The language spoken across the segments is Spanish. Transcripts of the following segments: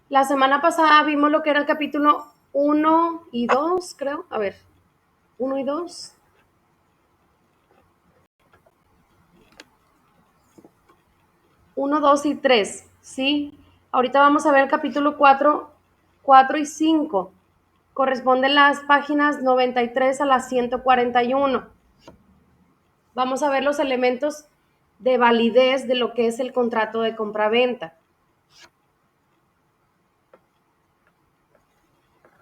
La semana pasada vimos lo que era el capítulo 1 y 2, creo. A ver, 1 y 2. 1, 2 y 3, ¿sí? Ahorita vamos a ver el capítulo 4 y 5. Corresponden las páginas 93 a las 141. Vamos a ver los elementos de validez de lo que es el contrato de compraventa.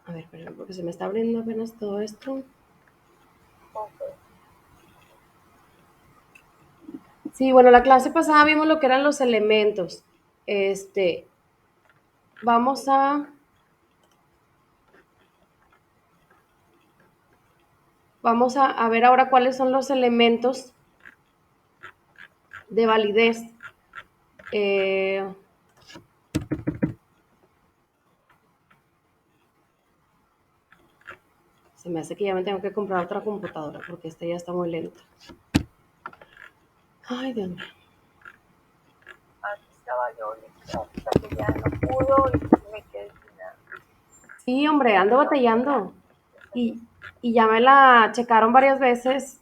A ver, espérame, porque se me está abriendo apenas todo esto. Sí, bueno, la clase pasada vimos lo que eran los elementos. Vamos a ver ahora cuáles son los elementos de validez. Se me hace que ya me tengo que comprar otra computadora porque esta ya está muy lenta. Ay, Dios mío. Aquí estaba yo hasta que ya no pudo y pues me quedé sin nada. Sí, hombre, ando batallando. Y ya me la checaron varias veces,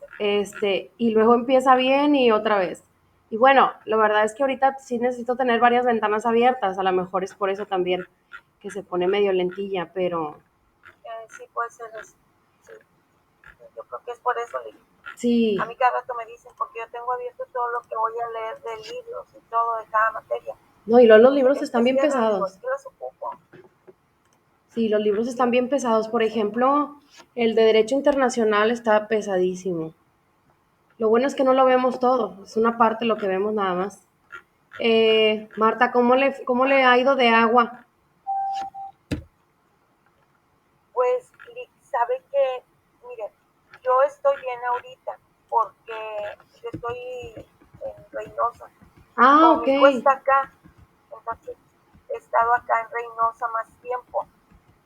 y luego empieza bien y otra vez. Y bueno, la verdad es que ahorita sí necesito tener varias ventanas abiertas, a lo mejor es por eso también que se pone medio lentilla, pero Sí, puede ser eso. Sí. Yo creo que es por eso. sí. A mí cada rato me dicen, porque yo tengo abierto todo lo que voy a leer de libros y todo de cada materia. No, y luego los Dice, libros están bien cierra, digo, es pesados. que los ocupo. Sí, los libros están bien pesados. Por ejemplo, el de Derecho Internacional está pesadísimo. Lo bueno es que no lo vemos todo, es una parte lo que vemos nada más. Marta, ¿cómo le ha ido de agua? Pues sabe que, mire, yo estoy bien ahorita porque yo estoy en Reynosa. Ah, Como ok. mi hijo está acá, entonces he estado acá en Reynosa más tiempo.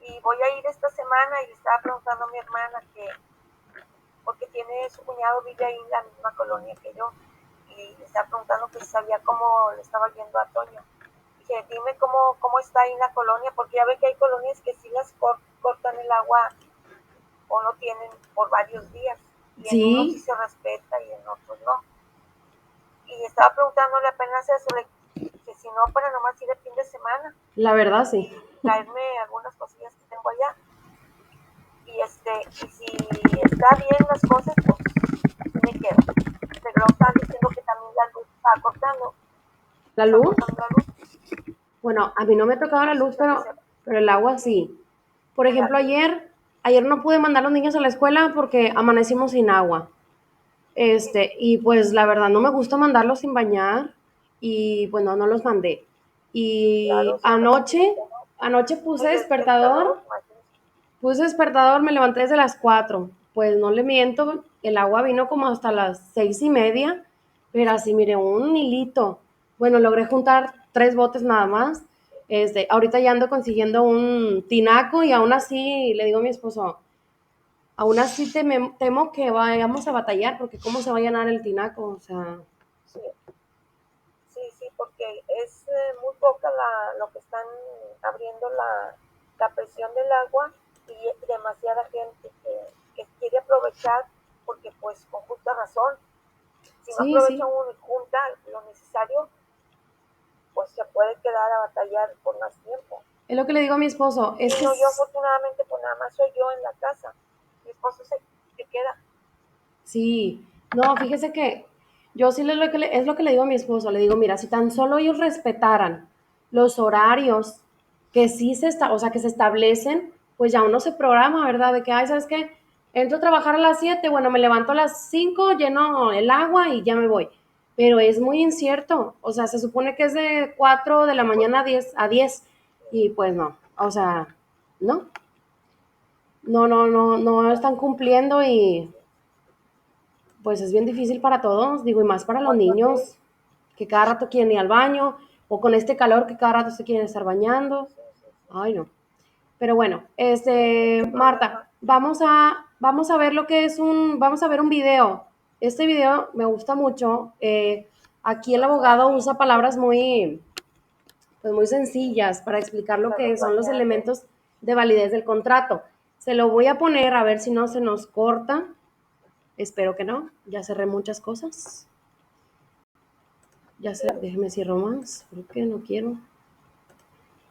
Y voy a ir esta semana y le estaba preguntando a mi hermana que, porque tiene su cuñado, vive ahí en la misma colonia que yo, y le estaba preguntando que si sabía cómo le estaba yendo a Toño. Dije, dime cómo está ahí en la colonia, porque ya ve que hay colonias que sí las cortan el agua o no tienen por varios días, y en unos sí Sí, se respeta y en otros no. Y estaba preguntándole apenas eso, que si no, para nomás ir el fin de semana la verdad sí. y traerme algunas cosillas que tengo allá. Y si está bien las cosas, pues me quedo. Pero están diciendo que también la luz está cortando, ¿La están luz? cortando la luz. Bueno, a mí no me ha tocado la No sé luz, usted que pero, sepa. pero el agua sí. Por El, ejemplo, ayer no pude mandar a los niños a la escuela porque amanecimos sin agua. sí, Y pues la verdad no me gusta mandarlos sin bañar y pues no los mandé. claro, Y se anoche, fastidia, ¿no? anoche No, y el calor, imagínese. puse despertador, me levanté desde las 4. Pues no le miento, el agua vino como hasta las 6:30, pero así, mire, un hilito. Bueno, logré juntar 3 botes nada más. Ahorita ya ando consiguiendo un tinaco y aún así le digo a mi esposo, aún así temo que vayamos a batallar porque cómo se va a llenar el tinaco, o sea, Sí, sí, porque es muy poca lo que están abriendo la presión del agua y demasiada gente que quiere aprovechar porque pues con justa razón, si no sí, aprovecha sí. uno y junta lo necesario, pues se puede quedar a batallar por más tiempo. Es lo que le digo a mi esposo, es Sí, que no, yo afortunadamente pues nada más soy yo en la casa, mi esposo se queda. sí, no, fíjese que yo sí es lo que le digo a mi esposo, le digo, mira, si tan solo ellos respetaran los horarios que sí o sea, que se establecen, pues ya uno se programa, ¿verdad? De que, ay, ¿sabes qué? Entro a trabajar a las 7, bueno, me levanto a las 5, lleno el agua y ya me voy. Pero es muy incierto, o sea, se supone que es de 4 de la mañana a 10 y pues no, o sea, no, no están cumpliendo y pues es bien difícil para todos, digo, y más para los niños que cada rato quieren ir al baño, o con este calor que cada rato se quieren estar bañando. Sí. Ay, no. Pero bueno, Mucho Marta, problema. vamos a ver vamos a ver un video. Este video me gusta mucho. Aquí el abogado usa palabras muy, pues muy sencillas para explicar lo Las que son los variables. elementos de validez del contrato. Se lo voy a poner a ver si no se nos corta. Espero que no. Ya cerré muchas cosas. Ya sé, déjeme cierro más porque no quiero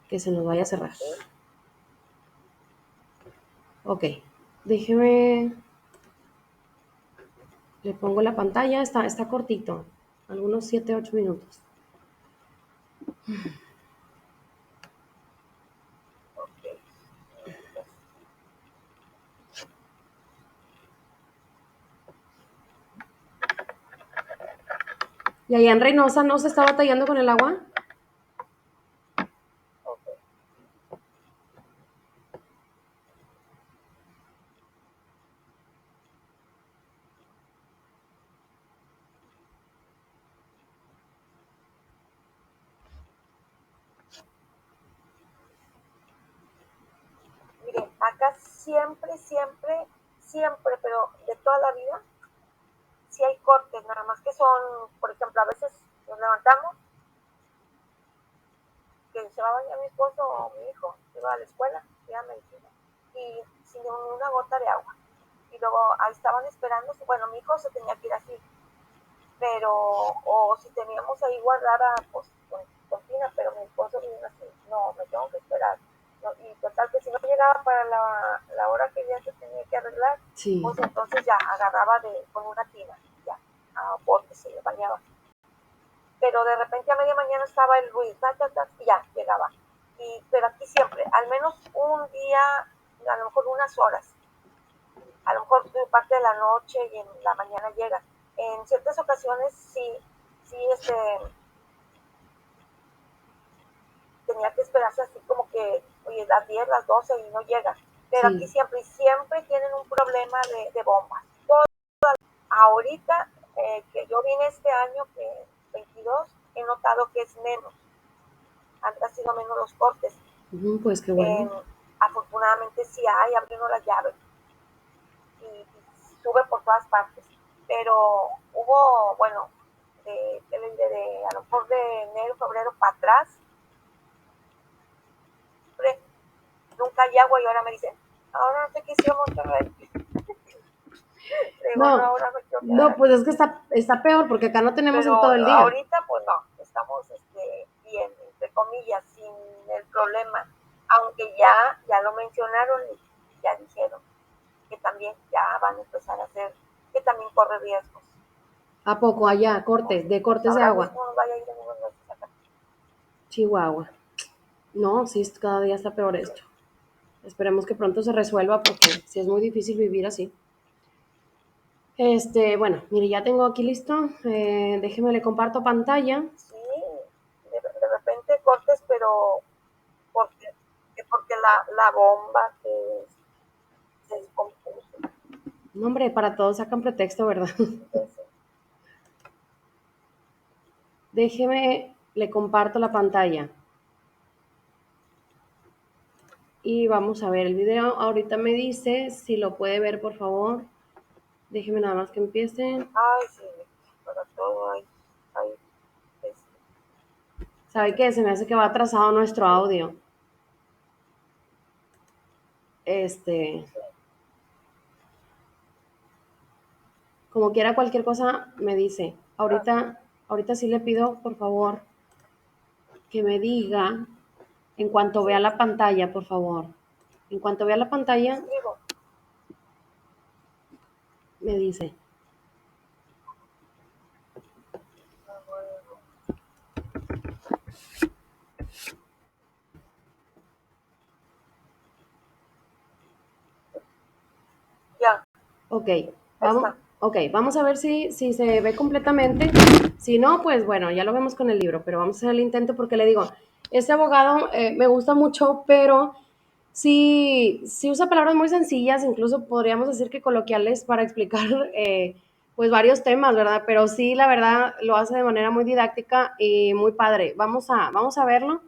que se nos vaya a cerrar. Ok, déjeme, le pongo la pantalla, está cortito, algunos 7, 8 minutos. Ok. ¿Y allá en Reynosa no se está batallando con el agua? Ok. Miren, acá siempre, siempre, siempre, pero de toda la vida, sí hay cortes, nada más que son, por ejemplo, a veces nos levantamos, que se va a bañar mi esposo o mi hijo, que va a la escuela, que a medicina, y sin una gota de agua. Y luego ahí estaban esperando, bueno, mi hijo se tenía que ir así, pero, o si teníamos ahí guardada, pues, cocina, pero mi esposo vino así, no, me tengo que esperar. No, y total que si no llegaba para la hora que ya se tenía que arreglar, Sí. pues entonces ya agarraba con una tina, ya, porque se le bañaba. Pero de repente a media mañana estaba el ruido, y ya llegaba. Pero aquí siempre, al menos un día, a lo mejor unas horas, a lo mejor parte de la noche y en la mañana llega. En ciertas ocasiones sí, sí, tenía que esperarse así como que, oye, las 10, las 12 y no llega. Pero aquí Sí. siempre, y siempre tienen un problema de bombas. Ahorita que yo vine este año, que 22, he notado que es menos, han sido menos los cortes. Pues qué bueno. Afortunadamente sí hay, abriendo las llaves y sube por todas partes. Pero hubo, bueno, a lo mejor de enero, febrero para atrás, nunca hay agua y ahora me dicen, ahora no sé qué hicieron Monterrey. Digo, no, No, ahora me quiero quedar no, aquí. pues es que está peor porque acá no tenemos Pero en todo el día. ahorita, pues no, estamos bien, entre comillas, sin el problema. Aunque ya lo mencionaron y ya dijeron que también ya van a empezar a hacer, que también corre riesgos. ¿A poco allá? Cortes, Entonces, de pues cortes de ahora agua. mismo no vaya a ir en unos meses acá. Chihuahua. No, sí, cada día está peor esto. Esperemos que pronto se resuelva porque sí es muy difícil vivir así. Bueno, mire, ya tengo aquí listo. Déjeme, le comparto pantalla. Sí, de repente cortes, pero porque la bomba que se descompuso. No, hombre, para todos sacan pretexto, ¿verdad? Entonces, Déjeme, le comparto la pantalla. Y vamos a ver el video. Ahorita me dice si lo puede ver, por favor. Déjeme nada más que empiece. ay, sí, para todo hay ¿Sabe qué? Se me hace que va atrasado nuestro sí, audio. sí. Como quiera, cualquier cosa me dice. Ahorita sí le pido, por favor, que me diga en cuanto Sí, vea la pantalla, por favor. En cuanto vea la pantalla, escribo. me dice. Ah, bueno. Ya, Ok, ahí está. vamos a ver si se ve completamente. Si no, pues bueno, ya lo vemos con el libro, pero vamos a hacer el intento porque le digo, este abogado me gusta mucho, pero sí usa palabras muy sencillas, incluso podríamos decir que coloquiales para explicar pues varios temas, ¿verdad? Pero sí, la verdad, lo hace de manera muy didáctica y muy padre. Vamos a verlo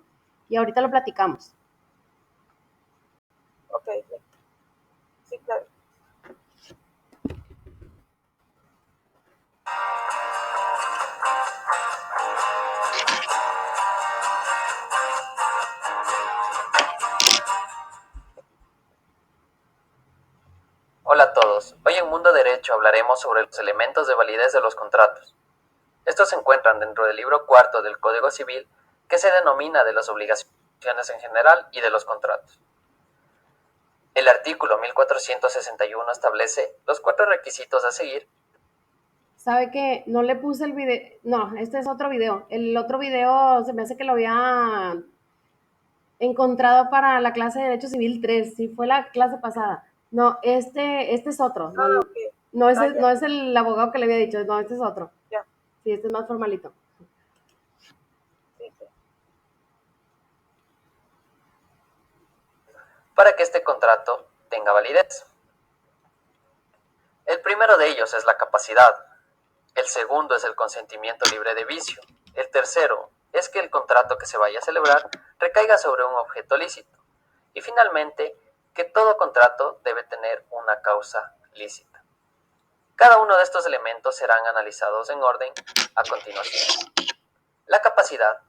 y ahorita lo platicamos. Ok, sí, sí, claro. Derecho hablaremos sobre los elementos de validez de los contratos. Estos se encuentran dentro del libro cuarto del Código Civil, que se denomina de las obligaciones en general y de los contratos. El artículo 1461 establece los 4 requisitos a seguir. ¿Sabe qué? No le puse el video. No, este es otro video. El otro video se me hace que lo había encontrado para la clase de Derecho Civil 3. Sí, fue la clase pasada. No, este es otro. No, Ah, ok. no, Ya. no es el abogado que le había dicho. No, este es otro. Ya. Sí, este es más formalito. Sí, sí. Para que este contrato tenga validez. El primero de ellos es la capacidad. El segundo es el consentimiento libre de vicio. El tercero es que el contrato que se vaya a celebrar recaiga sobre un objeto lícito. Y finalmente, que todo contrato debe tener una causa lícita. Cada uno de estos elementos serán analizados en orden a continuación. La capacidad.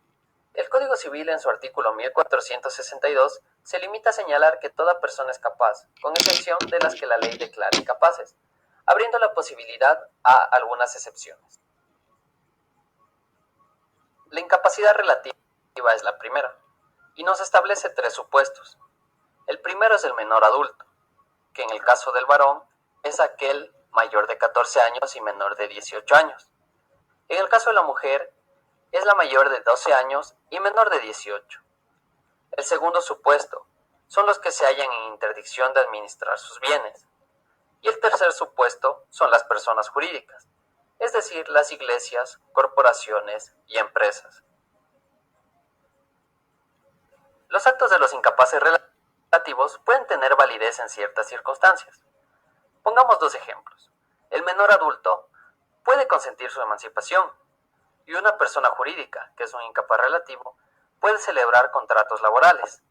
El Código Civil en su artículo 1462 se limita a señalar que toda persona es capaz, con excepción de las que la ley declara incapaces, abriendo la posibilidad a algunas excepciones. La incapacidad relativa es la primera, y nos establece 3 supuestos. El primero es el menor adulto, que en el caso del varón es aquel mayor de 14 años y menor de 18 años. En el caso de la mujer es la mayor de 12 años y menor de 18. El segundo supuesto son los que se hallan en interdicción de administrar sus bienes. Y el tercer supuesto son las personas jurídicas, es decir, las iglesias, corporaciones y empresas. Los actos de los incapaces relativos pueden tener validez en ciertas circunstancias. Pongamos 2 ejemplos. El menor adulto puede consentir su emancipación y una persona jurídica, que es un incapaz relativo, puede celebrar contratos laborales,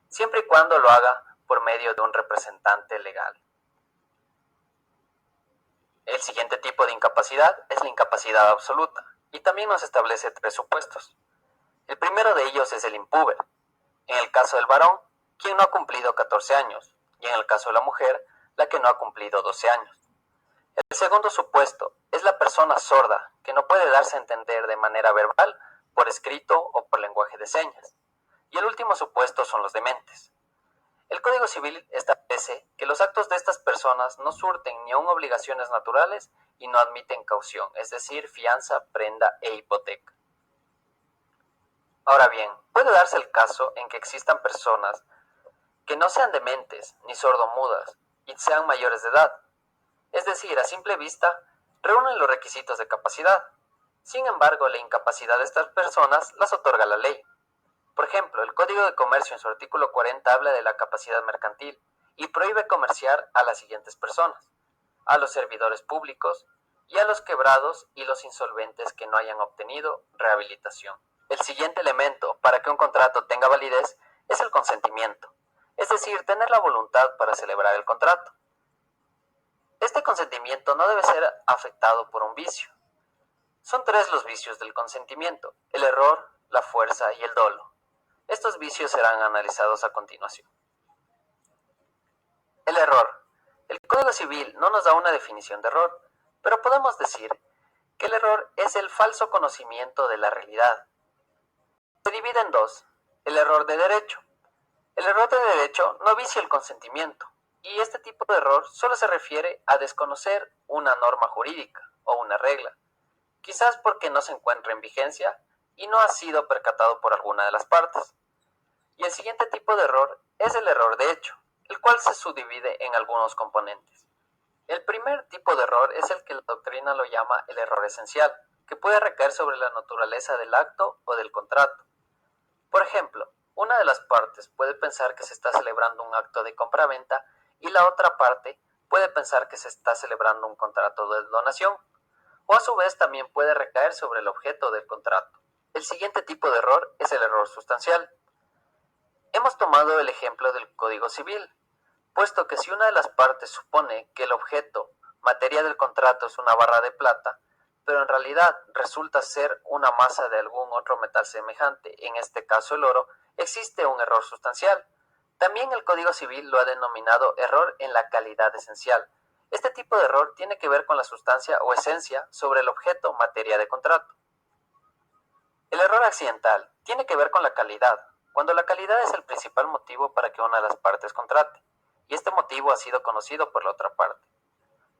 siempre y cuando lo haga por medio de un representante legal. El siguiente tipo de incapacidad es la incapacidad absoluta, y también nos establece 3 supuestos. El primero de ellos es el impúber. En el caso del varón, quien no ha cumplido 14 años, y en el caso de la mujer, la que no ha cumplido 12 años. El segundo supuesto es la persona sorda, que no puede darse a entender de manera verbal, por escrito o por lenguaje de señas. Y el último supuesto son los dementes. El Código Civil establece que los actos de estas personas no surten ni aun obligaciones naturales y no admiten caución, es decir, fianza, prenda e hipoteca. Ahora bien, puede darse el caso en que existan personas que no sean dementes ni sordomudas y sean mayores de edad. Es decir, a simple vista, reúnen los requisitos de capacidad. Sin embargo, la incapacidad de estas personas las otorga la ley. Por ejemplo, el Código de Comercio en su artículo 40 habla de la capacidad mercantil y prohíbe comerciar a las siguientes personas: a los servidores públicos y a los quebrados y los insolventes que no hayan obtenido rehabilitación. El siguiente elemento para que un contrato tenga validez es el consentimiento, es decir, tener la voluntad para celebrar el contrato. Este consentimiento no debe ser afectado por un vicio. Son 3 los vicios del consentimiento: el error, la fuerza y el dolo. Estos vicios serán analizados a continuación. El error. El Código Civil no nos da una definición de error, pero podemos decir que el error es el falso conocimiento de la realidad. Se divide en 2. El error de derecho. El error de derecho no vicia el consentimiento, y este tipo de error solo se refiere a desconocer una norma jurídica o una regla, quizás porque no se encuentra en vigencia y no ha sido percatado por alguna de las partes. Y el siguiente tipo de error es el error de hecho, el cual se subdivide en algunos componentes. El primer tipo de error es el que la doctrina lo llama el error esencial, que puede recaer sobre la naturaleza del acto o del contrato. Por ejemplo, una de las partes puede pensar que se está celebrando un acto de compraventa y la otra parte puede pensar que se está celebrando un contrato de donación, o a su vez también puede recaer sobre el objeto del contrato. El siguiente tipo de error es el error sustancial. Hemos tomado el ejemplo del Código Civil, puesto que si una de las partes supone que el objeto, materia del contrato, es una barra de plata, pero en realidad resulta ser una masa de algún otro metal semejante, en este caso el oro, existe un error sustancial. También el Código Civil lo ha denominado error en la calidad esencial, Este tipo de error tiene que ver con la sustancia o esencia sobre el objeto materia de contrato. El error accidental tiene que ver con la calidad, cuando la calidad es el principal motivo para que una de las partes contrate, y este motivo ha sido conocido por la otra parte.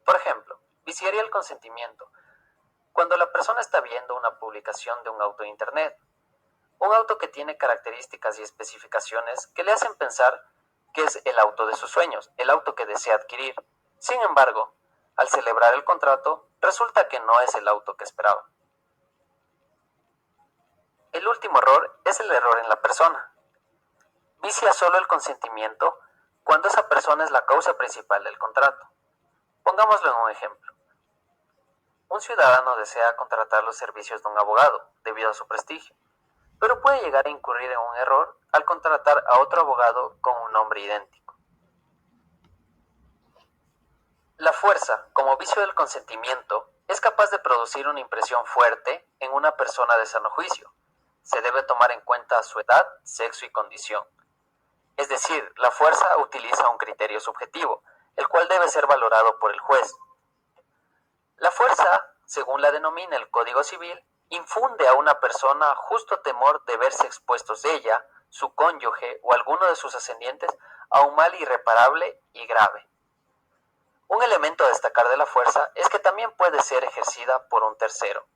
Por ejemplo, viciaría el consentimiento, cuando la persona está viendo una publicación de un auto en Internet, un auto que tiene características y especificaciones que le hacen pensar que es el auto de sus sueños, el auto que desea adquirir. Sin embargo, al celebrar el contrato, resulta que no es el auto que esperaba. El último error es el error en la persona. Vicia solo el consentimiento cuando esa persona es la causa principal del contrato. Pongámoslo en un ejemplo. Un ciudadano desea contratar los servicios de un abogado debido a su prestigio, pero puede llegar a incurrir en un error al contratar a otro abogado con un nombre idéntico. La fuerza, como vicio del consentimiento, es capaz de producir una impresión fuerte en una persona de sano juicio. Se debe tomar en cuenta su edad, sexo y condición. Es decir, la fuerza utiliza un criterio subjetivo, el cual debe ser valorado por el juez. La fuerza, según la denomina el Código Civil, infunde a una persona justo temor de verse expuestos ella, su cónyuge o alguno de sus ascendientes a un mal irreparable y grave. Un elemento a destacar de la fuerza es que también puede ser ejercida por un tercero.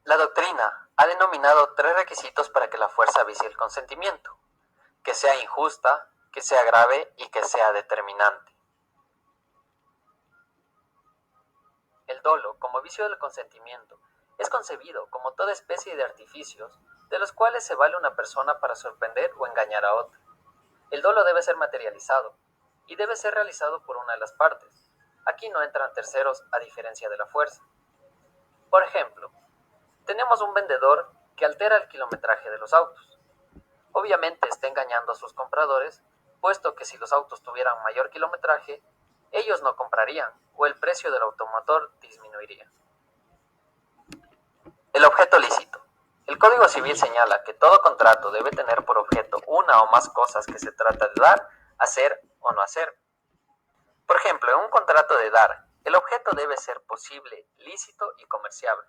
La doctrina ha denominado 3 requisitos para que la fuerza vicie el consentimiento: que sea injusta, que sea grave y que sea determinante. El dolo, como vicio del consentimiento, es concebido como toda especie de artificios de los cuales se vale una persona para sorprender o engañar a otra. El dolo debe ser materializado y debe ser realizado por una de las partes. Aquí no entran terceros a diferencia de la fuerza. Por ejemplo, tenemos un vendedor que altera el kilometraje de los autos. Obviamente está engañando a sus compradores, puesto que si los autos tuvieran mayor kilometraje, ellos no comprarían o el precio del automotor disminuiría. El objeto lícito. El Código Civil señala que todo contrato debe tener por objeto una o más cosas que se trata de dar, hacer o no hacer. Por ejemplo, en un contrato de dar, el objeto debe ser posible, lícito y comerciable.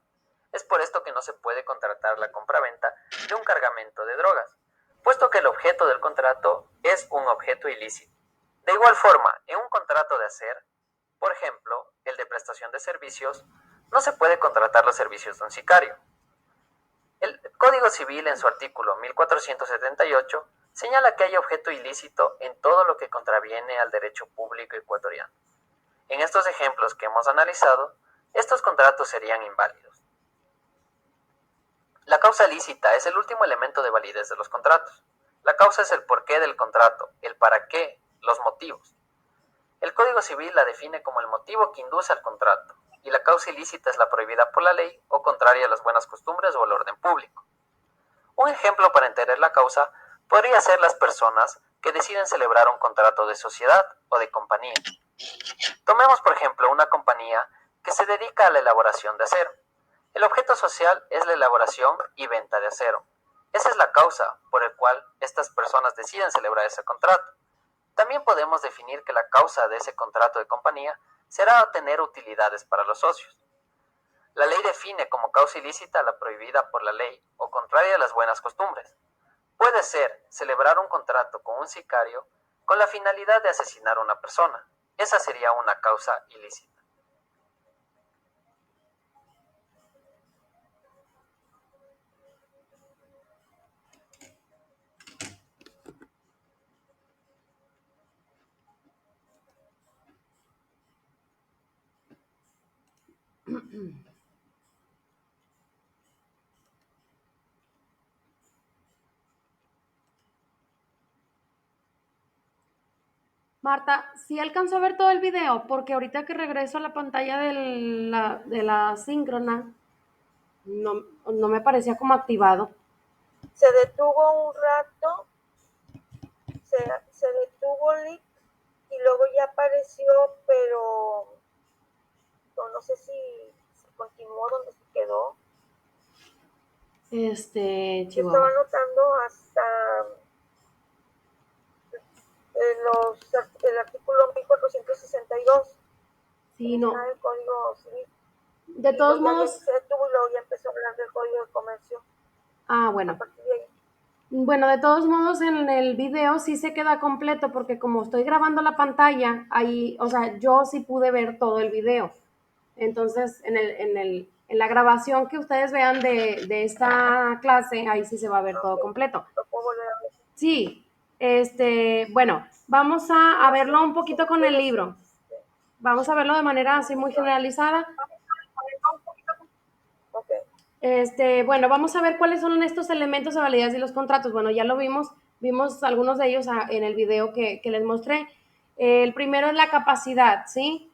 Es por esto que no se puede contratar la compraventa de un cargamento de drogas, puesto que el objeto del contrato es un objeto ilícito. De igual forma, en un contrato de hacer, por ejemplo, el de prestación de servicios, no se puede contratar los servicios de un sicario. El Código Civil, en su artículo 1478, señala que hay objeto ilícito en todo lo que contraviene al derecho público ecuatoriano. En estos ejemplos que hemos analizado, estos contratos serían inválidos. La causa lícita es el último elemento de validez de los contratos. La causa es el porqué del contrato, el para qué, los motivos. El Código Civil la define como el motivo que induce al contrato, y la causa ilícita es la prohibida por la ley o contraria a las buenas costumbres o al orden público. Un ejemplo para entender la causa podría ser las personas que deciden celebrar un contrato de sociedad o de compañía. Tomemos, por ejemplo, una compañía que se dedica a la elaboración de acero. El objeto social es la elaboración y venta de acero. Esa es la causa por la cual estas personas deciden celebrar ese contrato. También podemos definir que la causa de ese contrato de compañía será obtener utilidades para los socios. La ley define como causa ilícita la prohibida por la ley o contraria a las buenas costumbres. Puede ser celebrar un contrato con un sicario con la finalidad de asesinar a una persona. Esa sería una causa ilícita. Marta, sí alcanzó a ver todo el video, porque ahorita que regreso a la pantalla de la síncrona, no, no me parecía como activado. Se detuvo un rato, se detuvo Lick y luego ya apareció, pero no sé si continuó donde se quedó. Yo estaba Chihuahua. anotando hasta el artículo 1478 462. Sí, no. El Código Civil. De todos modos. Se detuvo y luego ya empezó a hablar del Código de Comercio. Bueno. A partir de ahí. Bueno, de todos modos en el video sí se queda completo porque como estoy grabando la pantalla, ahí, o sea, yo sí pude ver todo el video. Entonces, en la grabación que ustedes vean de esta clase, ahí sí se va a ver todo completo. ¿Lo puedo volver a ver? Sí, bueno, vamos a verlo un poquito con el libro. Vamos a verlo de manera así muy generalizada. Bueno, vamos a ver cuáles son estos elementos de validez de los contratos. Bueno, ya lo vimos algunos de ellos en el video que les mostré. El primero es la capacidad, ¿sí?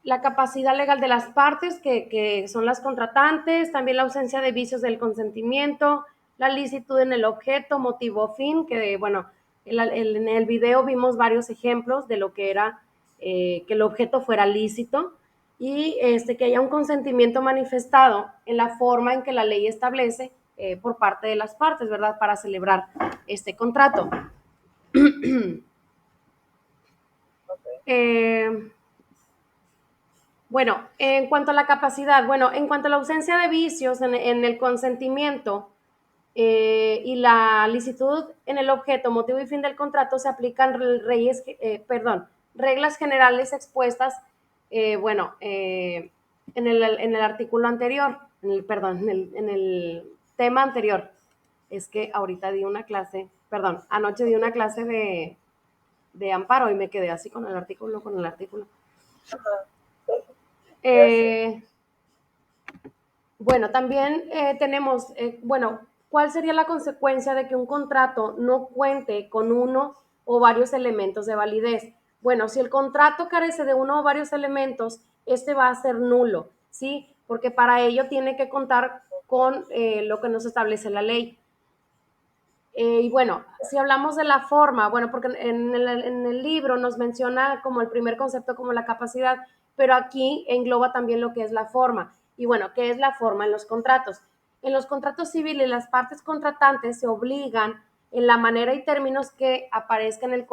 La capacidad legal de las partes, que son las contratantes, también la ausencia de vicios del consentimiento, la licitud en el objeto, motivo, fin, que bueno, en el video vimos varios ejemplos de lo que era que el objeto fuera lícito y que haya un consentimiento manifestado en la forma en que la ley establece por parte de las partes, ¿verdad? Para celebrar este contrato. Bueno, en cuanto a la capacidad, bueno, en cuanto a la ausencia de vicios en el consentimiento y la licitud en el objeto, motivo y fin del contrato, se aplican reglas generales expuestas, en el artículo anterior, en el tema anterior. Es que ahorita di una clase, anoche di una clase de amparo y me quedé así con el artículo. Bueno, también tenemos, ¿cuál sería la consecuencia de que un contrato no cuente con uno o varios elementos de validez? Bueno, si el contrato carece de uno o varios elementos, este va a ser nulo, ¿sí? Porque para ello tiene que contar con lo que nos establece la ley. Y bueno, si hablamos de la forma, bueno, porque en el libro nos menciona como el primer concepto como la capacidad, pero aquí engloba también lo que es la forma. Y bueno, ¿qué es la forma en los contratos? En los contratos civiles, las partes contratantes se obligan en la manera y términos que aparezcan en el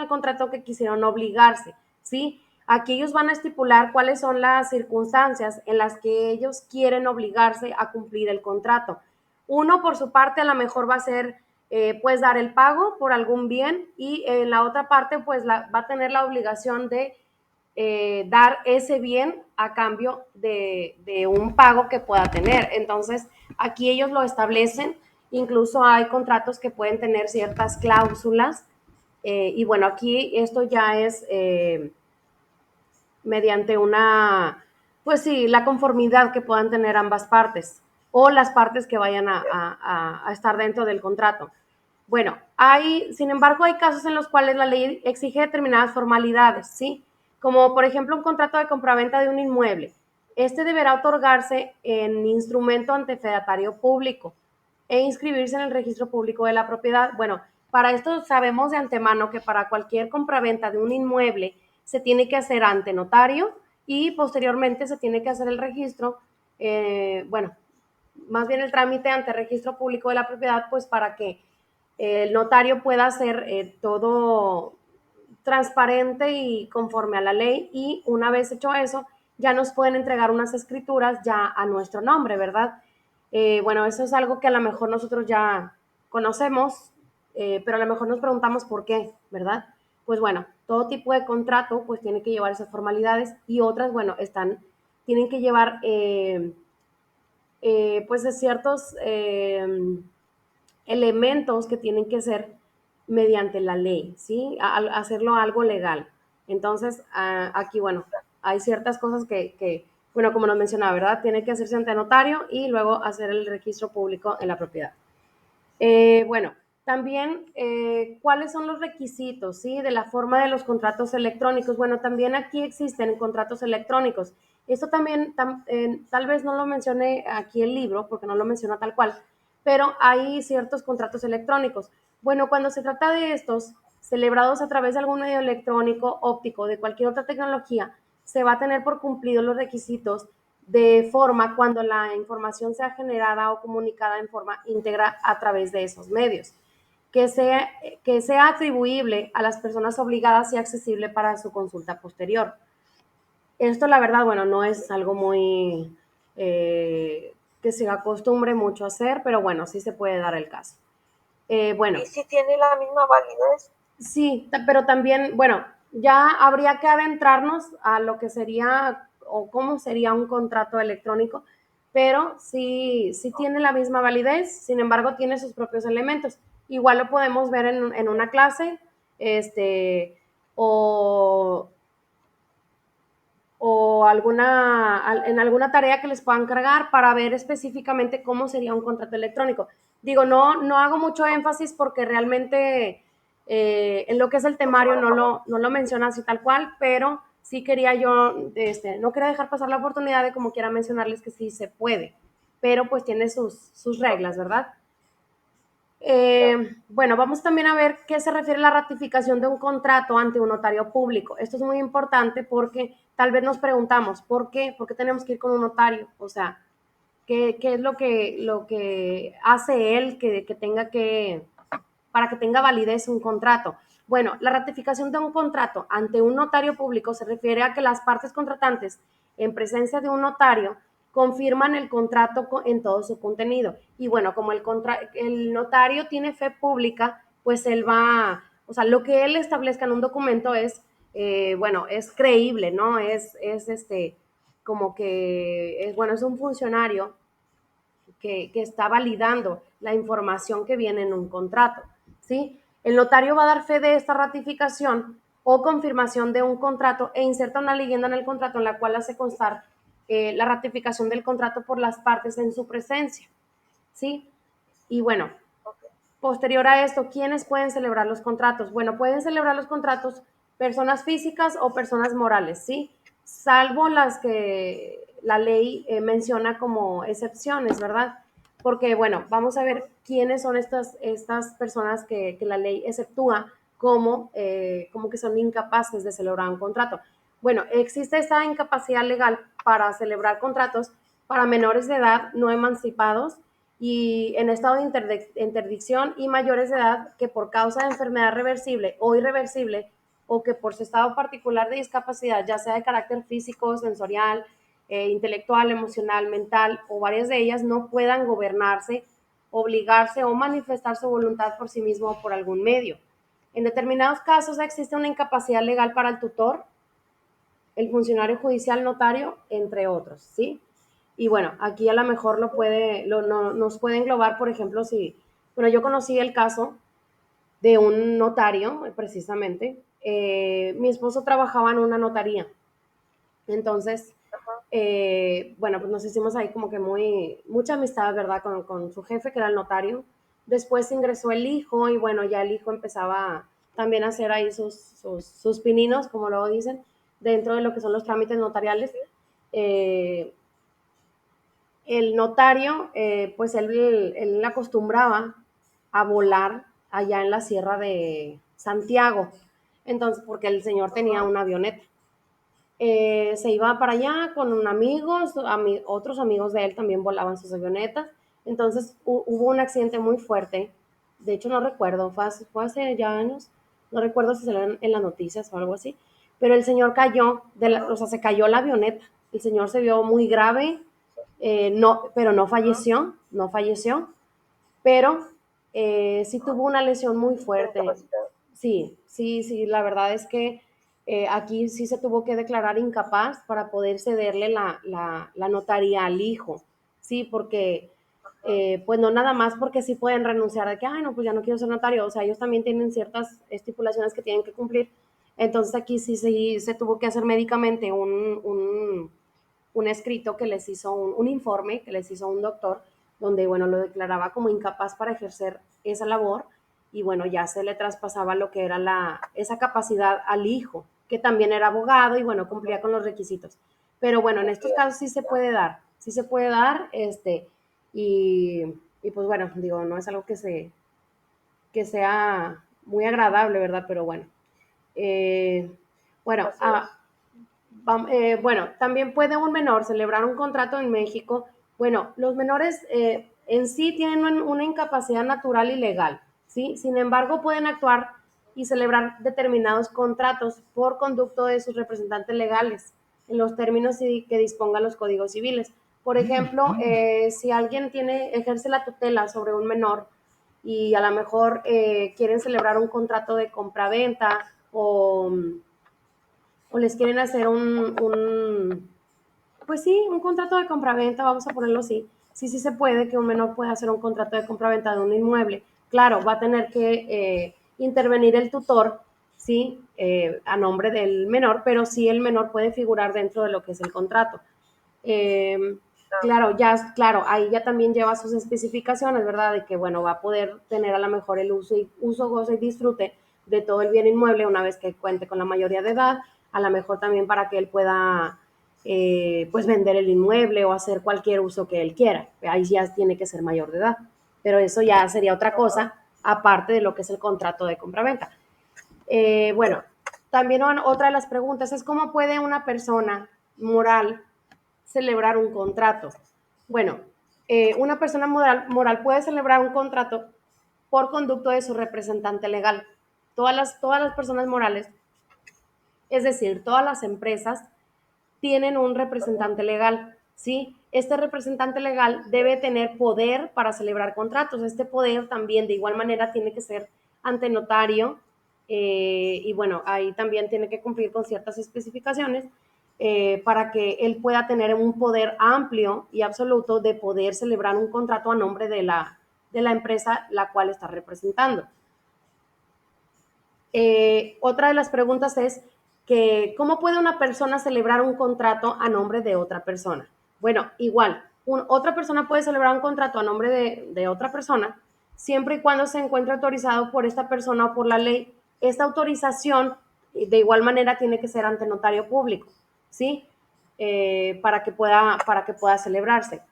contrato que quisieron obligarse, ¿sí? Aquí ellos van a estipular cuáles son las circunstancias en las que ellos quieren obligarse a cumplir el contrato. Uno, por su parte, a lo mejor va a ser, pues, dar el pago por algún bien y la otra parte, pues, va a tener la obligación de dar ese bien a cambio de un pago que pueda tener. Entonces, aquí ellos lo establecen, incluso hay contratos que pueden tener ciertas cláusulas y bueno, aquí esto ya es mediante pues sí, la conformidad que puedan tener ambas partes o las partes que vayan a estar dentro del contrato. Bueno, sin embargo, hay casos en los cuales la ley exige determinadas formalidades, ¿sí? Como por ejemplo un contrato de compraventa de un inmueble. Este deberá otorgarse en instrumento ante fedatario público e inscribirse en el registro público de la propiedad. Bueno, para esto sabemos de antemano que para cualquier compraventa de un inmueble se tiene que hacer ante notario y posteriormente se tiene que hacer el registro, más bien el trámite ante registro público de la propiedad, pues para que el notario pueda hacer todo transparente y conforme a la ley y una vez hecho eso, ya nos pueden entregar unas escrituras ya a nuestro nombre, ¿verdad? Bueno, eso es algo que a lo mejor nosotros ya conocemos, pero a lo mejor nos preguntamos por qué, ¿verdad? Pues bueno, todo tipo de contrato pues tiene que llevar esas formalidades y otras, bueno, tienen que llevar pues de ciertos elementos que tienen que ser mediante la ley, ¿sí? Hacerlo algo legal. Entonces, aquí, bueno, hay ciertas cosas bueno, como nos mencionaba, ¿verdad? Tiene que hacerse ante notario y luego hacer el registro público en la propiedad. Bueno, también, ¿cuáles son los requisitos, sí, de la forma de los contratos electrónicos? Bueno, también aquí existen contratos electrónicos. Esto también, tal vez no lo mencione aquí el libro, porque no lo menciona tal cual, pero hay ciertos contratos electrónicos. Bueno, cuando se trata de estos, celebrados a través de algún medio electrónico, óptico, de cualquier otra tecnología, se va a tener por cumplidos los requisitos de forma cuando la información sea generada o comunicada en forma íntegra a través de esos medios. que sea atribuible a las personas obligadas y accesible para su consulta posterior. Esto, la verdad, bueno, no es algo muy que se acostumbre mucho a hacer, pero bueno, sí se puede dar el caso. Bueno. ¿Y si tiene la misma validez? Sí, pero también, bueno, ya habría que adentrarnos a lo que sería o cómo sería un contrato electrónico, pero sí, sí tiene la misma validez, sin embargo, tiene sus propios elementos. Igual lo podemos ver en una clase, este, o, o en alguna tarea que les puedan cargar para ver específicamente cómo sería un contrato electrónico. Digo, no hago mucho énfasis porque realmente en lo que es el temario no lo menciona así tal cual, pero sí quería yo, no quería dejar pasar la oportunidad de como quiera mencionarles que sí se puede, pero pues tiene sus reglas, ¿verdad? Bueno, vamos también a ver qué se refiere a la ratificación de un contrato ante un notario público. Esto es muy importante porque tal vez nos preguntamos, ¿por qué? ¿Por qué tenemos que ir con un notario? O sea, ¿qué es lo que hace él que tenga que, para que tenga validez un contrato? Bueno, la ratificación de un contrato ante un notario público se refiere a que las partes contratantes, en presencia de un notario, confirman el contrato en todo su contenido. Y bueno, como el notario tiene fe pública, pues él va, o sea, lo que él establezca en un documento es, bueno, es creíble, ¿no? Como que, bueno, es un funcionario que está validando la información que viene en un contrato, ¿sí? El notario va a dar fe de esta ratificación o confirmación de un contrato e inserta una leyenda en el contrato en la cual hace constar la ratificación del contrato por las partes en su presencia, ¿sí? Y bueno, posterior a esto, ¿quiénes pueden celebrar los contratos? Bueno, pueden celebrar los contratos personas físicas o personas morales, ¿sí? Salvo las que la ley menciona como excepciones, ¿verdad? Porque, bueno, vamos a ver quiénes son estas personas que la ley exceptúa como que son incapaces de celebrar un contrato. Bueno, existe esta incapacidad legal para celebrar contratos para menores de edad no emancipados y en estado de interdicción y mayores de edad que por causa de enfermedad reversible o irreversible o que por su estado particular de discapacidad, ya sea de carácter físico, sensorial, intelectual, emocional, mental o varias de ellas, no puedan gobernarse, obligarse o manifestar su voluntad por sí mismo o por algún medio. En determinados casos existe una incapacidad legal para el tutor, el funcionario judicial, notario, entre otros, ¿sí? Y bueno, aquí a lo mejor nos puede englobar, por ejemplo, si, bueno, yo conocí el caso de un notario, precisamente. Mi esposo trabajaba en una notaría. Entonces, bueno, pues nos hicimos ahí como que mucha amistad, ¿verdad? Con su jefe, que era el notario. Después ingresó el hijo y bueno, ya el hijo empezaba también a hacer ahí sus pininos, como luego dicen, dentro de lo que son los trámites notariales. El notario, pues él acostumbraba a volar allá en la Sierra de Santiago, entonces, porque el señor tenía una avioneta. Se iba para allá con amigos, otros amigos de él también volaban sus avionetas, entonces hubo un accidente muy fuerte, de hecho no recuerdo, fue hace ya años, no recuerdo si salió en las noticias o algo así, pero el señor cayó, o sea, se cayó la avioneta, el señor se vio muy grave, no, pero no falleció, pero sí tuvo una lesión muy fuerte. Sí, la verdad es que aquí sí se tuvo que declarar incapaz para poder cederle la notaría al hijo, sí, porque pues no nada más porque sí pueden renunciar de que, ay, no, pues ya no quiero ser notario, o sea, ellos también tienen ciertas estipulaciones que tienen que cumplir, entonces aquí sí se tuvo que hacer médicamente un escrito que les hizo, un informe que les hizo un doctor, donde, bueno, lo declaraba como incapaz para ejercer esa labor y, bueno, ya se le traspasaba lo que era esa capacidad al hijo, que también era abogado y, bueno, cumplía con los requisitos. Pero, bueno, en estos casos sí se puede dar, y pues, bueno, digo, no es algo que sea muy agradable, ¿verdad? Pero, bueno. Bueno, bueno, también puede un menor celebrar un contrato en México. Bueno, los menores en sí tienen una incapacidad natural y legal, ¿sí? Sin embargo, pueden actuar y celebrar determinados contratos por conducto de sus representantes legales en los términos que dispongan los códigos civiles. Por ejemplo, si alguien ejerce la tutela sobre un menor y a lo mejor quieren celebrar un contrato de compraventa o les quieren hacer pues sí, un contrato de compraventa, vamos a ponerlo así. Sí, sí se puede que un menor pueda hacer un contrato de compraventa de un inmueble. Claro, va a tener que intervenir el tutor, sí, a nombre del menor, pero sí el menor puede figurar dentro de lo que es el contrato. Eh, claro, claro, ahí ya también lleva sus especificaciones, ¿verdad? De que, bueno, va a poder tener a lo mejor el uso, gozo y disfrute de todo el bien inmueble una vez que cuente con la mayoría de edad, a lo mejor también para que él pueda, pues, vender el inmueble o hacer cualquier uso que él quiera. Ahí ya tiene que ser mayor de edad, pero eso ya sería otra cosa, aparte de lo que es el contrato de compraventa. Bueno, también otra de las preguntas es cómo puede una persona moral celebrar un contrato. Bueno, una persona moral puede celebrar un contrato por conducto de su representante legal. Todas las personas morales, es decir, todas las empresas, tienen un representante legal, ¿sí? Este representante legal debe tener poder para celebrar contratos. Este poder también, de igual manera, tiene que ser ante notario y bueno, ahí también tiene que cumplir con ciertas especificaciones para que él pueda tener un poder amplio y absoluto de poder celebrar un contrato a nombre de la empresa la cual está representando. Otra de las preguntas es que, ¿cómo puede una persona celebrar un contrato a nombre de otra persona? Bueno, igual, otra persona puede celebrar un contrato a nombre de otra persona siempre y cuando se encuentre autorizado por esta persona o por la ley. Esta autorización, de igual manera, tiene que ser ante notario público, ¿sí? Para que pueda celebrarse.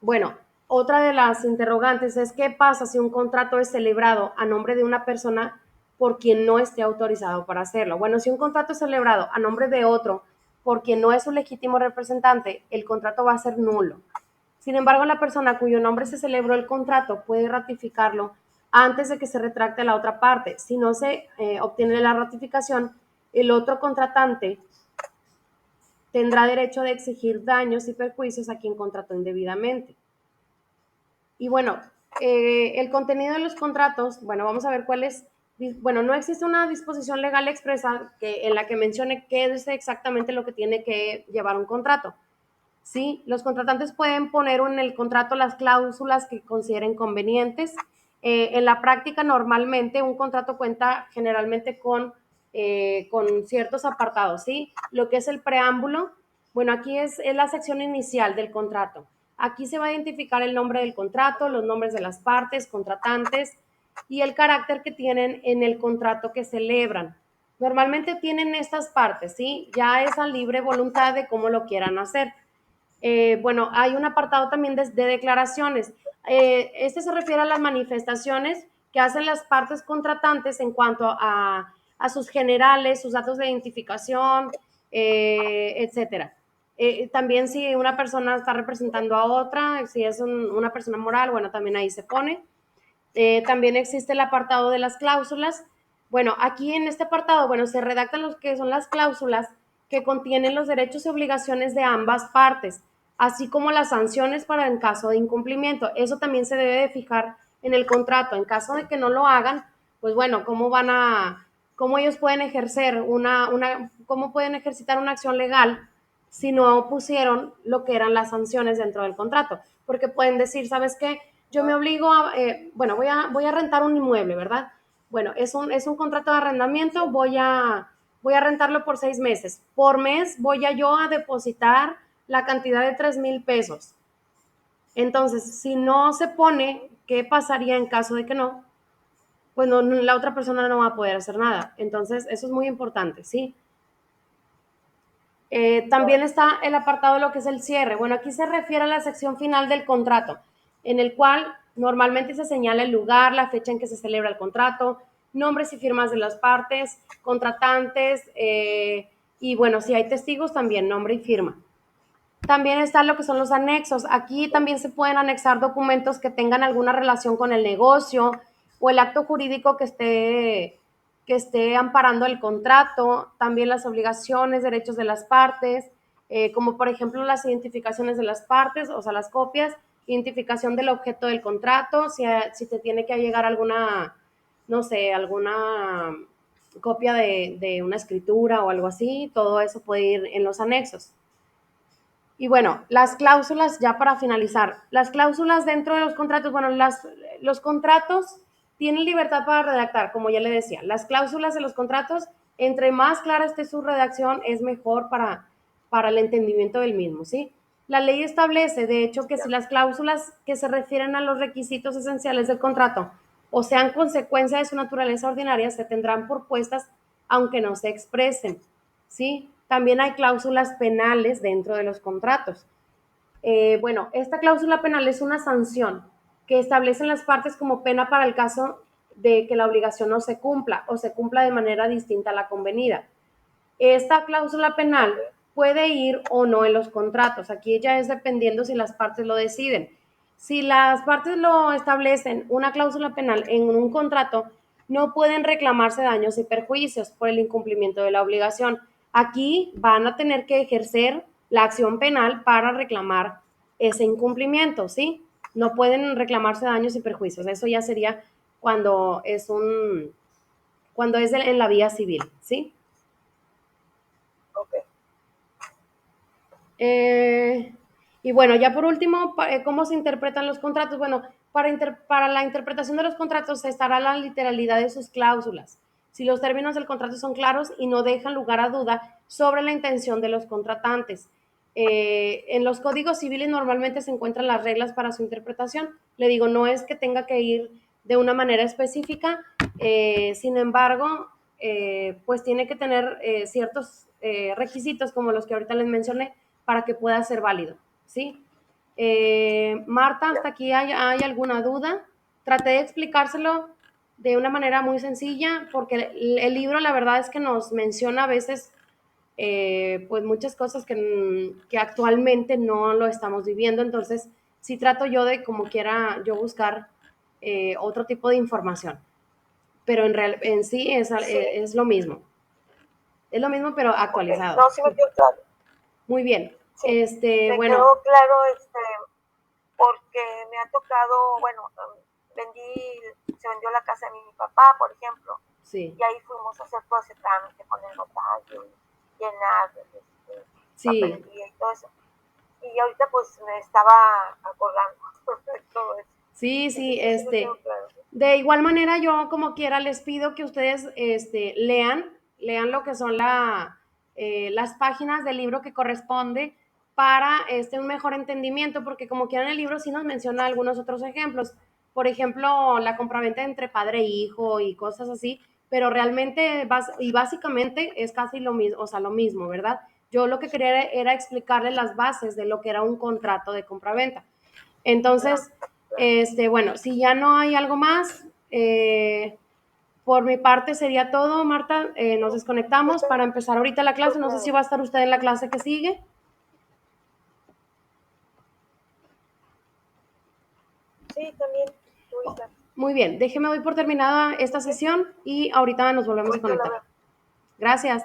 Bueno, otra de las interrogantes es qué pasa si un contrato es celebrado a nombre de una persona por quien no esté autorizado para hacerlo. Bueno, si un contrato es celebrado a nombre de otro por quien no es su legítimo representante, el contrato va a ser nulo. Sin embargo, la persona cuyo nombre se celebró el contrato puede ratificarlo antes de que se retracte la otra parte. Si no se obtiene la ratificación, el otro contratante tendrá derecho de exigir daños y perjuicios a quien contrató indebidamente. Y bueno, el contenido de los contratos, bueno, vamos a ver cuál es. Bueno, no existe una disposición legal expresa en la que mencione qué es exactamente lo que tiene que llevar un contrato. Sí, los contratantes pueden poner en el contrato las cláusulas que consideren convenientes. En la práctica, normalmente, un contrato cuenta generalmente con ciertos apartados, ¿sí? Lo que es el preámbulo, bueno, aquí es la sección inicial del contrato. Aquí se va a identificar el nombre del contrato, los nombres de las partes, contratantes y el carácter que tienen en el contrato que celebran. Normalmente tienen estas partes, ¿sí? Ya es a libre voluntad de cómo lo quieran hacer. Bueno, hay un apartado también de declaraciones. Este se refiere a las manifestaciones que hacen las partes contratantes en cuanto a sus generales, sus datos de identificación, etcétera. También si una persona está representando a otra, si es una persona moral, bueno, también ahí se pone. También existe el apartado de las cláusulas. Bueno, aquí en este apartado, bueno, se redactan lo que son las cláusulas que contienen los derechos y obligaciones de ambas partes, así como las sanciones para en caso de incumplimiento. Eso también se debe de fijar en el contrato. En caso de que no lo hagan, pues bueno, cómo ellos pueden ejercer cómo pueden ejercitar una acción legal si no pusieron lo que eran las sanciones dentro del contrato? Porque pueden decir, ¿sabes qué? Yo me obligo bueno, voy a rentar un inmueble, ¿verdad? Bueno, es un contrato de arrendamiento, voy a rentarlo por 6 meses. Por mes voy yo a depositar la cantidad de 3,000 pesos. Entonces, si no se pone, ¿qué pasaría en caso de que no? Pues no, la otra persona no va a poder hacer nada. Entonces, eso es muy importante, ¿sí? También está el apartado de lo que es el cierre. Bueno, aquí se refiere a la sección final del contrato, en el cual normalmente se señala el lugar, la fecha en que se celebra el contrato, nombres y firmas de las partes, contratantes, y bueno, si hay testigos también, nombre y firma. También está lo que son los anexos. Aquí también se pueden anexar documentos que tengan alguna relación con el negocio, o el acto jurídico que esté amparando el contrato, también las obligaciones, derechos de las partes, como por ejemplo las identificaciones de las partes, o sea, las copias, identificación del objeto del contrato, si te tiene que llegar alguna, no sé, alguna copia de una escritura o algo así, todo eso puede ir en los anexos. Y bueno, las cláusulas, ya para finalizar, las cláusulas dentro de los contratos, bueno, los contratos tienen libertad para redactar, como ya le decía, las cláusulas de los contratos, entre más clara esté su redacción, es mejor para el entendimiento del mismo, ¿sí? La ley establece, de hecho, que si las cláusulas que se refieren a los requisitos esenciales del contrato o sean consecuencia de su naturaleza ordinaria, se tendrán por puestas aunque no se expresen, ¿sí? También hay cláusulas penales dentro de los contratos. Bueno, esta cláusula penal es una sanción que establecen las partes como pena para el caso de que la obligación no se cumpla o se cumpla de manera distinta a la convenida. Esta cláusula penal puede ir o no en los contratos. Aquí ya es dependiendo si las partes lo deciden. Si las partes lo establecen, una cláusula penal en un contrato, no pueden reclamarse daños y perjuicios por el incumplimiento de la obligación. Aquí van a tener que ejercer la acción penal para reclamar ese incumplimiento, ¿sí? No pueden reclamarse daños y perjuicios. Eso ya sería cuando es en la vía civil, ¿sí? Ok. Y bueno, ya por último, ¿cómo se interpretan los contratos? Bueno, para la interpretación de los contratos estará la literalidad de sus cláusulas. Si los términos del contrato son claros y no dejan lugar a duda sobre la intención de los contratantes. En los códigos civiles normalmente se encuentran las reglas para su interpretación. Le digo, no es que tenga que ir de una manera específica, sin embargo, pues tiene que tener ciertos requisitos como los que ahorita les mencioné para que pueda ser válido, ¿sí? Marta, ¿hasta aquí hay alguna duda? Traté de explicárselo de una manera muy sencilla, porque el libro la verdad es que nos menciona a veces pues muchas cosas que actualmente no lo estamos viviendo, entonces sí trato yo de como quiera yo buscar otro tipo de información, pero en sí es lo mismo. Es lo mismo, pero Okay. actualizado. No, sí me quedó claro. Muy bien. Sí, me Bueno, quedó claro, porque me ha tocado, bueno, se vendió la casa de mi papá, por ejemplo, sí, y ahí fuimos a hacer todo ese trámite con el notario, llenar sí, papelería y todo eso. Y ahorita pues me estaba acordando de todo eso. sí, sí, Entonces sí me quedó claro. de igual manera yo como quiera les pido que ustedes lean lo que son las páginas del libro que corresponde para un mejor entendimiento, porque como quiera en el libro sí nos menciona algunos otros ejemplos, por ejemplo, la compraventa entre padre e hijo y cosas así, pero realmente y básicamente es casi lo mismo, o sea, lo mismo, ¿verdad? Yo lo que quería era explicarles las bases de lo que era un contrato de compraventa. Entonces, bueno, si ya no hay algo más, por mi parte sería todo, Marta. Nos desconectamos para empezar ahorita la clase. No sé si va a estar usted en la clase que sigue. Sí, también. Muy bien, déjeme doy por terminada esta sesión y ahorita nos volvemos a Ahorita la conectar. veo. Gracias.